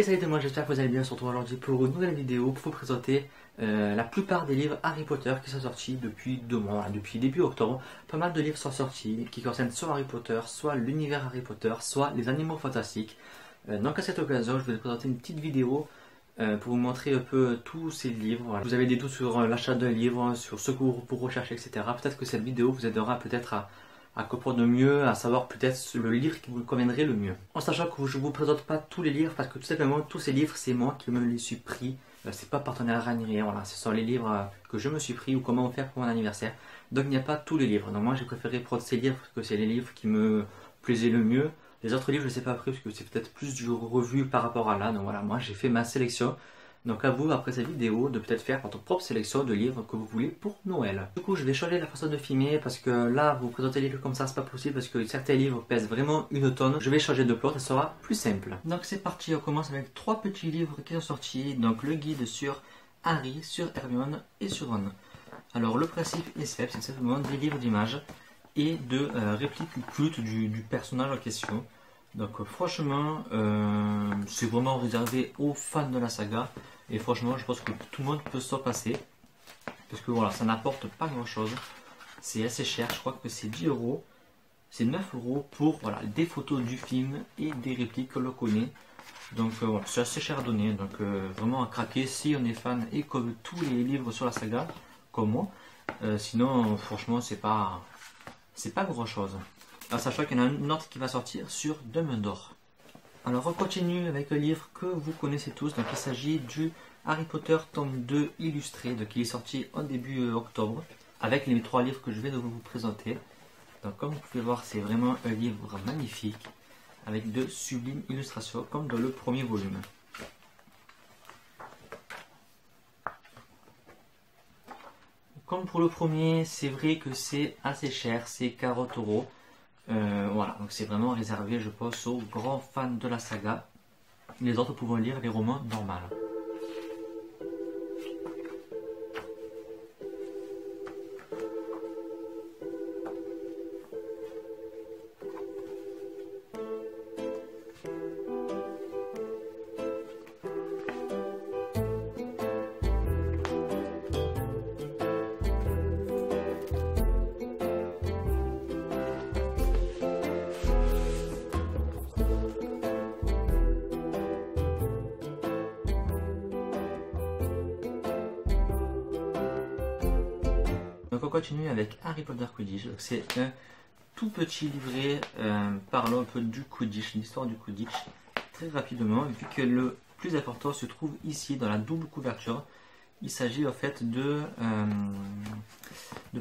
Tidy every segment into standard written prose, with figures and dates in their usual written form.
salut tout le monde, j'espère que vous allez bien. On se retrouve aujourd'hui pour une nouvelle vidéo pour vous présenter la plupart des livres Harry Potter qui sont sortis depuis 2 mois, depuis début octobre. Pas mal de livres sont sortis qui concernent soit Harry Potter, soit l'univers Harry Potter, soit les animaux fantastiques. Donc à cette occasion, je vais vous présenter une petite vidéo pour vous montrer un peu tous ces livres. Voilà. Vous avez des doutes sur l'achat d'un livre, sur ce que vous recherchez, etc. Peut-être que cette vidéo vous aidera peut-être à comprendre mieux, à savoir peut-être le livre qui vous conviendrait le mieux. En sachant que je ne vous présente pas tous les livres, parce que tout simplement tous ces livres c'est moi qui me les suis pris, c'est pas partenariat ni rien, voilà, ce sont les livres que je me suis pris ou comment faire pour mon anniversaire. Donc il n'y a pas tous les livres, donc moi j'ai préféré prendre ces livres parce que c'est les livres qui me plaisaient le mieux. Les autres livres je ne les ai pas pris parce que c'est peut-être plus du revu par rapport à là, donc voilà, moi j'ai fait ma sélection. Donc à vous, après cette vidéo, de peut-être faire votre propre sélection de livres que vous voulez pour Noël. Du coup, je vais changer la façon de filmer parce que là, vous présenter les livres comme ça, c'est pas possible parce que certains livres pèsent vraiment 1 tonne. Je vais changer de plot, ça sera plus simple. Donc c'est parti, on commence avec 3 petits livres qui sont sortis. Donc le guide sur Harry, sur Hermione et sur Ron. Alors le principe est simple, c'est simplement des livres d'images et de répliques cultes du personnage en question. Donc franchement, c'est vraiment réservé aux fans de la saga. Et franchement, je pense que tout le monde peut s'en passer. Parce que voilà, ça n'apporte pas grand chose. C'est assez cher, je crois que c'est 10 €. C'est 9 € pour voilà, des photos du film et des répliques que l'on connaît. Donc voilà, c'est assez cher à donner. Donc vraiment à craquer si on est fan et comme tous les livres sur la saga, comme moi. Sinon, franchement, c'est pas grand chose. Sachant qu'il y en a un autre qui va sortir sur Dumbledore. Alors on continue avec un livre que vous connaissez tous, donc il s'agit du Harry Potter tome 2 illustré, donc il est sorti en début octobre, avec les 3 livres que je vais vous présenter. Donc comme vous pouvez voir, c'est vraiment un livre magnifique, avec de sublimes illustrations, comme dans le premier volume. Comme pour le premier, c'est vrai que c'est assez cher, c'est 40 €. Voilà, donc c'est vraiment réservé, je pense, aux grands fans de la saga. Les autres pouvant lire les romans normaux. Donc on continue avec Harry Potter Quidditch. C'est un tout petit livret parlant un peu du Quidditch, l'histoire du Quidditch, très rapidement, vu que le plus important se trouve ici dans la double couverture. Il s'agit en fait de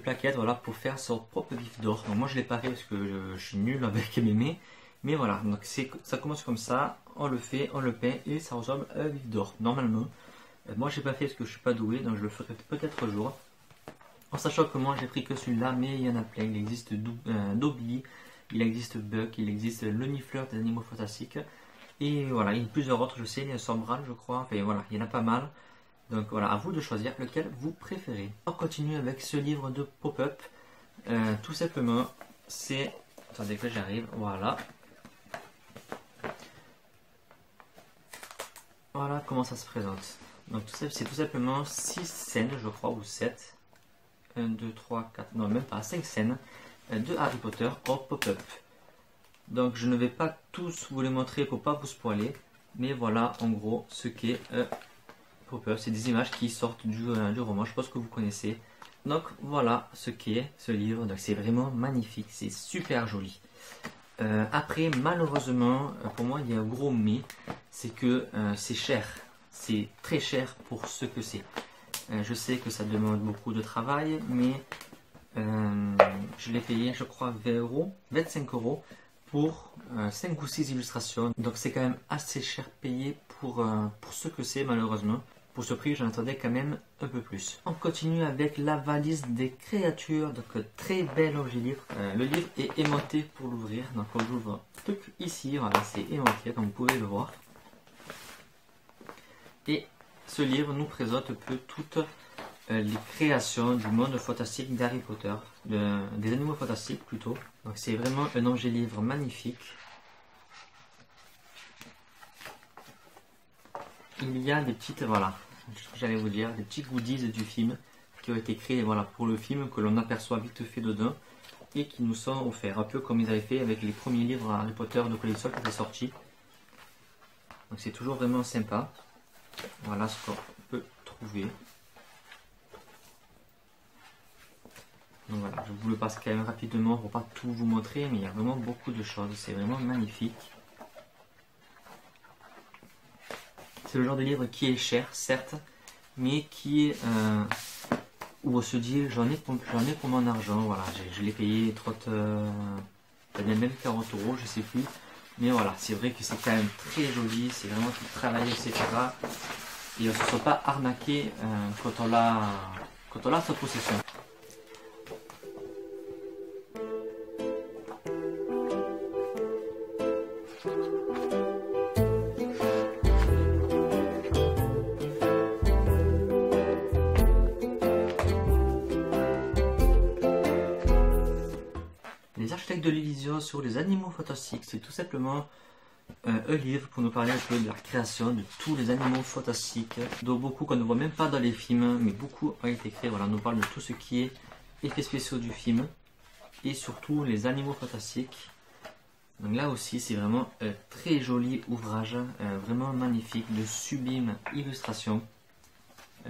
plaquettes, voilà, pour faire son propre vif d'or. Donc moi je ne l'ai pas fait parce que je suis nul avec mes mains, mais voilà, donc ça commence comme ça, on le fait, on le peint et ça ressemble à un vif d'or normalement. Moi je n'ai pas fait parce que je ne suis pas doué, donc je le ferai peut-être un jour. En sachant que moi j'ai pris que celui-là, mais il y en a plein. Il existe Dobby, il existe Buck, il existe le Nifleur des animaux fantastiques. Et voilà, il y a plusieurs autres, je sais, il y a Sombral, je crois. Enfin voilà, il y en a pas mal. Donc voilà, à vous de choisir lequel vous préférez. On continue avec ce livre de pop-up. Tout simplement, c'est... Attendez que j'arrive, voilà. Voilà comment ça se présente. Donc c'est tout simplement 6 scènes, je crois, ou 7. 1, 2, 3, 4, non même pas, 5 scènes de Harry Potter en pop-up. Donc je ne vais pas tous vous les montrer pour pas vous spoiler, mais voilà en gros ce qu'est pop-up. C'est des images qui sortent du roman, je pense que vous connaissez. Donc voilà ce qu'est ce livre, donc c'est vraiment magnifique, c'est super joli. Après malheureusement, pour moi il y a un gros mais, c'est que c'est cher, c'est très cher pour ce que c'est. Je sais que ça demande beaucoup de travail, mais je l'ai payé, je crois, 20 €, 25 € pour 5 ou 6 illustrations. Donc c'est quand même assez cher payé pour ce que c'est, malheureusement. Pour ce prix, j'en attendais quand même un peu plus. On continue avec la valise des créatures, donc très bel objet livre. Le livre est aimanté pour l'ouvrir, donc on l'ouvre ici, voilà, c'est aimanté comme vous pouvez le voir. Et ce livre nous présente un peu toutes les créations du monde fantastique d'Harry Potter, des animaux fantastiques plutôt. Donc c'est vraiment un objet livre magnifique. il y a des petites, voilà, j'allais vous dire, des petits goodies du film qui ont été créés, voilà, pour le film, que l'on aperçoit vite fait dedans et qui nous sont offerts, un peu comme ils avaient fait avec les premiers livres Harry Potter de Colissol qui étaient sortis. Donc c'est toujours vraiment sympa. Voilà ce qu'on peut trouver. Donc voilà, je vous le passe quand même rapidement pour pas tout vous montrer, mais il y a vraiment beaucoup de choses, c'est vraiment magnifique. C'est le genre de livre qui est cher, certes, mais qui est où on se dit j'en ai pour mon argent. Voilà, je l'ai payé même 40 €, je sais plus. Mais voilà, c'est vrai que c'est quand même très joli, c'est vraiment tout travaillé, etc. Et on ne se sent pas arnaqué quand on l'a sa possession. Les architectes de l'Elysion sur les animaux fantastiques, c'est tout simplement un livre pour nous parler un peu de la création de tous les animaux fantastiques, dont beaucoup qu'on ne voit même pas dans les films, mais beaucoup ont été créés. Voilà, on nous parle de tout ce qui est effets spéciaux du film et surtout les animaux fantastiques. Donc là aussi, c'est vraiment un très joli ouvrage, vraiment magnifique, de sublimes illustrations.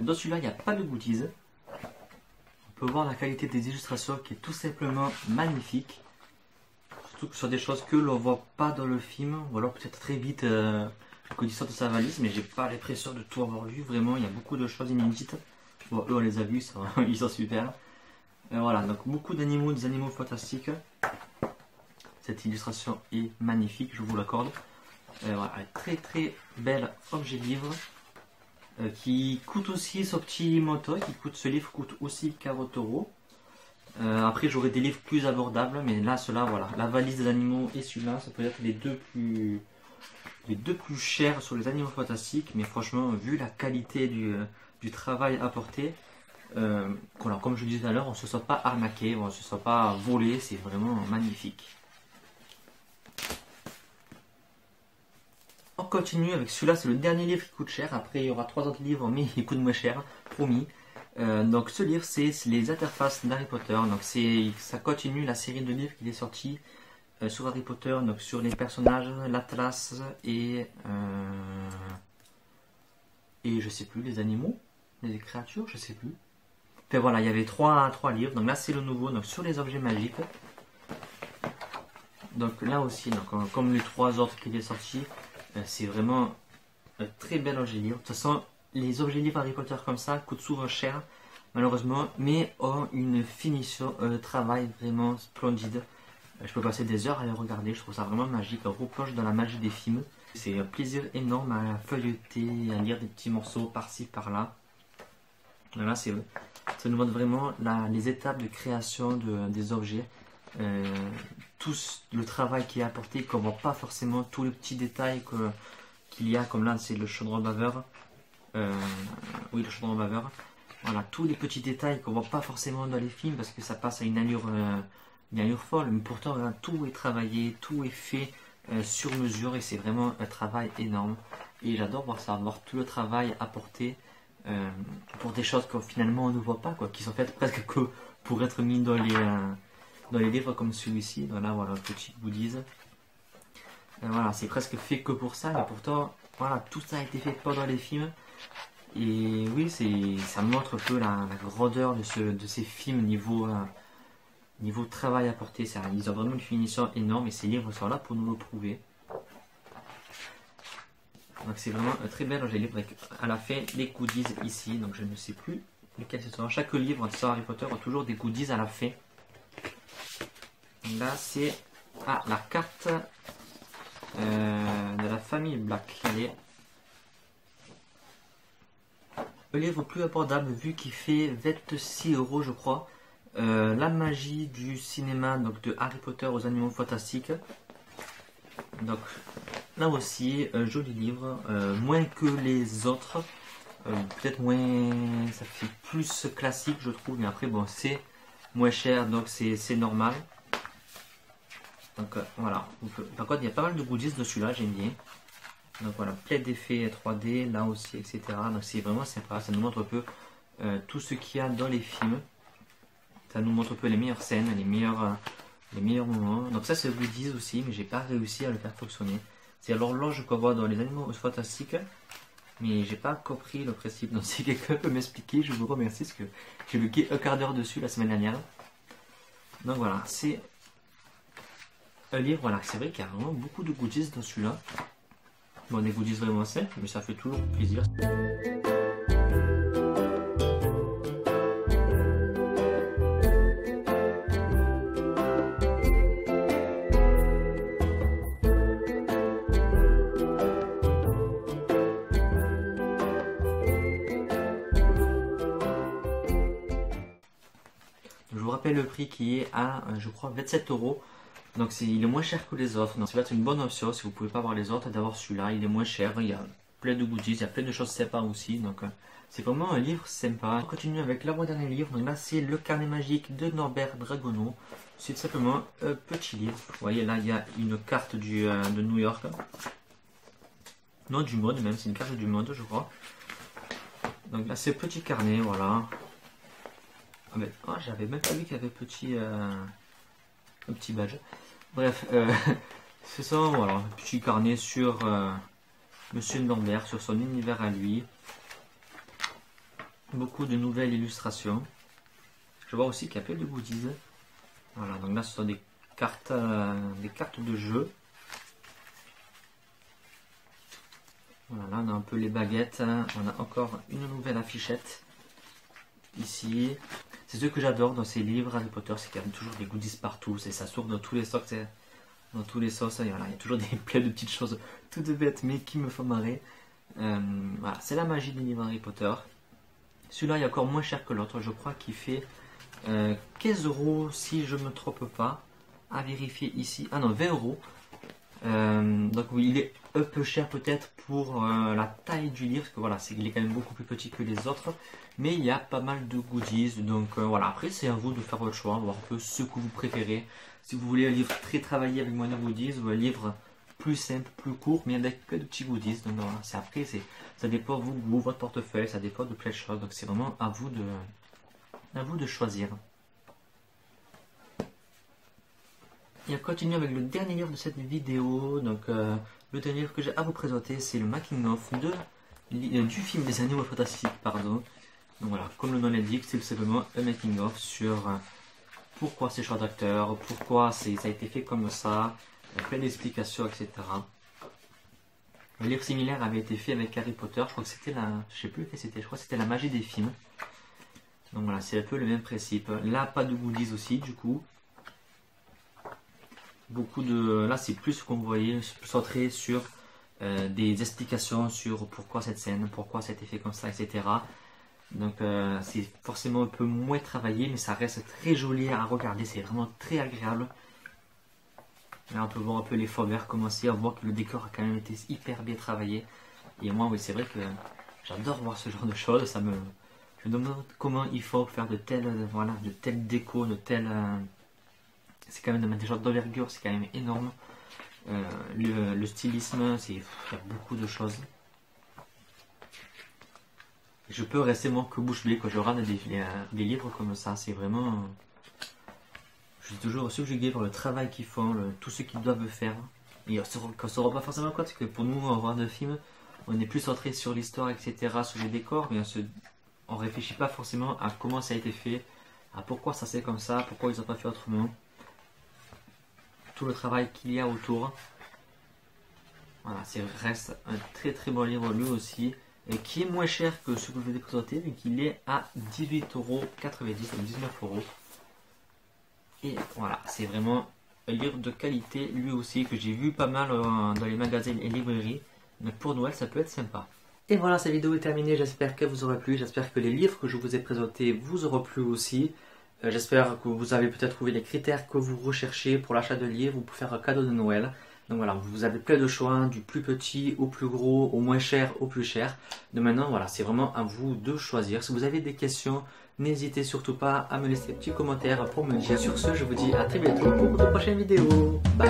Dans celui-là, il n'y a pas de goodies. On peut voir la qualité des illustrations qui est tout simplement magnifique. Surtout que ce sont des choses que l'on voit pas dans le film, ou alors peut-être très vite quand il sort de sa valise, mais j'ai pas l'impression de tout avoir vu. Vraiment, il y a beaucoup de choses inédites. Bon, eux on les a vus, ils sont super. Voilà, donc beaucoup d'animaux, des animaux fantastiques. Cette illustration est magnifique, je vous l'accorde. Voilà, un très très bel objet livre. Qui coûte aussi ce petit montant, ce livre coûte aussi 40 €. Après j'aurai des livres plus abordables, mais là ceux-là, voilà, la valise des animaux et celui-là, ça peut être les deux plus chers sur les animaux fantastiques, mais franchement vu la qualité du travail apporté, voilà, comme je disais tout à l'heure, on ne se sent pas arnaqué, on ne se sent pas volé, c'est vraiment magnifique. On continue avec celui-là, c'est le dernier livre qui coûte cher. Après, il y aura 3 autres livres, mais ils coûtent moins cher, promis. Donc, ce livre, c'est les interfaces d'Harry Potter. Donc, ça continue la série de livres qui est sortie sur Harry Potter, donc sur les personnages, l'Atlas et je sais plus, les animaux, les créatures, je sais plus. Enfin voilà, il y avait 3 livres. Donc là, c'est le nouveau, donc sur les objets magiques. Donc là aussi, donc, comme les 3 autres qui étaient sortis. C'est vraiment un très bel objet livre. De toute façon, les objets livres Harry Potter comme ça coûtent souvent cher, malheureusement, mais ont une finition, un travail vraiment splendide. Je peux passer des heures à les regarder, je trouve ça vraiment magique. On replonge dans la magie des films. C'est un plaisir énorme à feuilleter, à lire des petits morceaux par-ci par-là. Là, ça nous montre vraiment les étapes de création des objets. Tout le travail qui est apporté, qu'on ne voit pas forcément tous les petits détails qu'il y a, comme là c'est le chaudron baveur. Oui, le chaudron baveur. Voilà, tous les petits détails qu'on ne voit pas forcément dans les films parce que ça passe à une allure folle, mais pourtant hein, tout est travaillé, tout est fait sur mesure et c'est vraiment un travail énorme. Et j'adore voir ça, voir tout le travail apporté pour des choses que finalement on ne voit pas, qui sont faites presque que pour être mis dans les livres comme celui-ci. Voilà, petit goodies. Voilà, c'est presque fait que pour ça, mais pourtant, voilà, tout ça a été fait pendant les films. Et oui, ça montre un peu la grandeur de ces films niveau travail apporté. Ils ont vraiment une finition énorme et ces livres sont là pour nous le prouver. Donc c'est vraiment un très bel objet livre avec à la fin les goodies ici. Donc je ne sais plus lequel ce sera. Chaque livre de Harry Potter a toujours des goodies à la fin. Là c'est la carte de la famille Black. Allez. Le livre plus abordable vu qu'il fait 26 € je crois. La magie du cinéma, donc de Harry Potter aux animaux fantastiques. Donc là aussi, joli livre, moins que les autres, peut-être moins, ça fait plus classique je trouve, mais après bon c'est moins cher donc c'est normal. Donc voilà, par contre il y a pas mal de goodies de celui-là, j'aime bien. Donc voilà, plein d'effets 3D là aussi, etc. Donc c'est vraiment sympa, ça nous montre un peu tout ce qu'il y a dans les films. Ça nous montre un peu les meilleures scènes, les meilleurs moments. Donc ça c'est le goodies aussi, mais j'ai pas réussi à le faire fonctionner. C'est l'horloge qu'on voit dans les animaux fantastiques, mais j'ai pas compris le principe. Donc si quelqu'un peut m'expliquer, je vous remercie parce que j'ai bloqué un quart d'heure dessus la semaine dernière. Donc voilà, c'est un livre, voilà, c'est vrai qu'il y a vraiment beaucoup de goodies dans celui-là. Bon, des goodies vraiment simples, mais ça fait toujours plaisir. Je vous rappelle le prix qui est à, je crois, 27 €. Donc il est moins cher que les autres. Donc ça va être une bonne option si vous ne pouvez pas avoir les autres, d'avoir celui-là. Il est moins cher, il y a plein de goodies, il y a plein de choses sympas aussi. Donc c'est vraiment un livre sympa. On continue avec l'avant-dernier livre. Donc là c'est Le Carnet Magique de Norbert Dragono. C'est simplement un petit livre. Vous voyez là il y a une carte de New York. Non, du monde même, c'est une carte du monde je crois. Donc là c'est un petit carnet, voilà. Ah mais j'avais même pas vu qu'il y avait un petit badge. Bref, c'est ça, voilà, un petit carnet sur Monsieur Norbert, sur son univers à lui. Beaucoup de nouvelles illustrations. Je vois aussi qu'il y a plein de goodies. Voilà, donc là ce sont des cartes de jeu. Voilà, là on a un peu les baguettes. On a encore une nouvelle affichette ici. C'est ce que j'adore dans ces livres Harry Potter, c'est qu'il y a toujours des goodies partout, ça s'ouvre dans tous les stocks, dans tous les sauces, voilà, il y a toujours plein de petites choses toutes bêtes mais qui me font marrer. Voilà, c'est la magie des livres Harry Potter. Celui-là est encore moins cher que l'autre, je crois qu'il fait 15 € si je ne me trompe pas, à vérifier ici, ah non 20 €. Donc oui, il est un peu cher peut-être pour la taille du livre, parce que voilà, il est quand même beaucoup plus petit que les autres, mais il y a pas mal de goodies, donc voilà, après c'est à vous de faire votre choix, voir un peu ce que vous préférez. Si vous voulez un livre très travaillé avec moins de goodies, ou un livre plus simple, plus court, mais avec que de petits goodies, donc voilà, ça dépend de vous, votre portefeuille, ça dépend de plein de choses, donc c'est vraiment à vous de choisir. Et on continue avec le dernier livre de cette vidéo. Donc le dernier livre que j'ai à vous présenter, c'est le making of du film des animaux fantastiques, pardon. Donc voilà, comme le nom l'indique, c'est simplement un making of sur pourquoi ces choix d'acteurs, pourquoi ça a été fait comme ça, plein d'explications, etc. Un livre similaire avait été fait avec Harry Potter, je crois que c'était je sais plus lequel c'était, je crois que c'était La Magie des films. Donc voilà, c'est un peu le même principe. Là, pas de goodies aussi, du coup. Là c'est plus comme vous voyez, centré sur des explications sur pourquoi cette scène, pourquoi ça a été fait comme ça, etc. Donc c'est forcément un peu moins travaillé, mais ça reste très joli à regarder, c'est vraiment très agréable. Là on peut voir un peu les fonds verts commencer, on voit que le décor a quand même été hyper bien travaillé. Et moi oui, c'est vrai que j'adore voir ce genre de choses, je me demande comment il faut faire de telles décos, c'est quand même des genres d'envergure, c'est quand même énorme. Le stylisme, il y a beaucoup de choses. Je peux rester moins que bouche bée quand je regarde des livres comme ça. C'est vraiment... Je suis toujours subjugué par le travail qu'ils font, tout ce qu'ils doivent faire. Et on ne se rend pas forcément compte, parce que pour nous, en voir de films, on est plus centré sur l'histoire, etc., sur les décors, mais on ne réfléchit pas forcément à comment ça a été fait, à pourquoi ça c'est comme ça, pourquoi ils n'ont pas fait autrement. Tout le travail qu'il y a autour. Voilà, ça reste un très très bon livre lui aussi, et qui est moins cher que ce que je vous ai présenté, mais qu'il est à 18,90 €, ou 19 €. Et voilà, c'est vraiment un livre de qualité lui aussi, que j'ai vu pas mal dans les magasins et librairies. Donc pour Noël, ça peut être sympa. Et voilà, cette vidéo est terminée, j'espère qu'elle vous aura plu, j'espère que les livres que je vous ai présentés vous auront plu aussi. J'espère que vous avez peut-être trouvé les critères que vous recherchez pour l'achat de livres ou pour faire un cadeau de Noël. Donc voilà, vous avez plein de choix, du plus petit au plus gros, au moins cher au plus cher. Donc maintenant, voilà, c'est vraiment à vous de choisir. Si vous avez des questions, n'hésitez surtout pas à me laisser des petits commentaires pour me dire. Sur ce, je vous dis à très bientôt pour de prochaines vidéos. Bye!